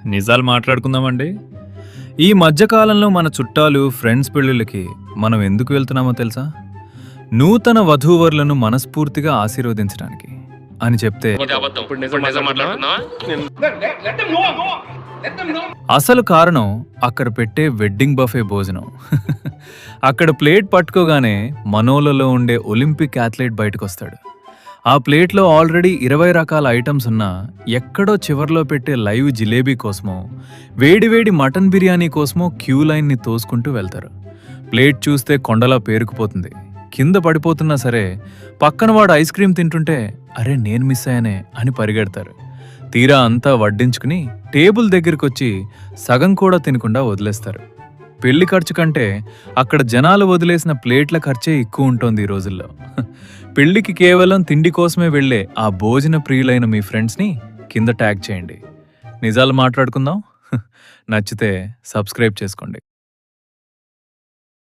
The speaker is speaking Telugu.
నిజాలు మాట్లాడుకుందామండి. ఈ మధ్యకాలంలో మన చుట్టాలు, ఫ్రెండ్స్ పెళ్ళిళ్ళకి మనం ఎందుకు వెళ్తున్నామో తెలుసా? నూతన వధూవరులను మనస్ఫూర్తిగా ఆశీర్వదించడానికి అని చెప్తే అసలు కారణం అక్కడ పెట్టే వెడ్డింగ్ బఫే భోజనం. అక్కడ ప్లేట్ పట్టుకోగానే మనోలలో ఉండే ఒలింపిక్ అథ్లెట్ బయటకొస్తాడు. ఆ ప్లేట్లో ఆల్రెడీ 20 రకాల ఐటమ్స్ ఉన్నా ఎక్కడో చివర్లో పెట్టే లైవ్ జిలేబీ కోసమో వేడివేడి మటన్ బిర్యానీ కోసమో క్యూ లైన్ని తోసుకుంటూ వెళ్తారు. ప్లేట్ చూస్తే కొండలా పేరుకుపోతుంది. కింద పడిపోతున్నా సరే పక్కన వాడు ఐస్ క్రీమ్ తింటుంటే అరే నేను మిస్ అయ్యానే అని పరిగెడతారు. తీరా అంతా వడ్డించుకుని టేబుల్ దగ్గరికొచ్చి సగం కూడా తినకుండా వదిలేస్తారు. పెళ్లి ఖర్చు కంటే అక్కడ జనాలు వదిలేసిన ప్లేట్ల ఖర్చే ఎక్కువ ఉంటుంది ఈ రోజుల్లో. పెళ్లికి కేవలం తిండి కోసమే వెళ్లే ఆ భోజన ప్రియులైన మీ ఫ్రెండ్స్ని కింద ట్యాగ్ చేయండి. నిజాలు మాట్లాడుకుందాం. నచ్చితే సబ్స్క్రైబ్ చేసుకోండి.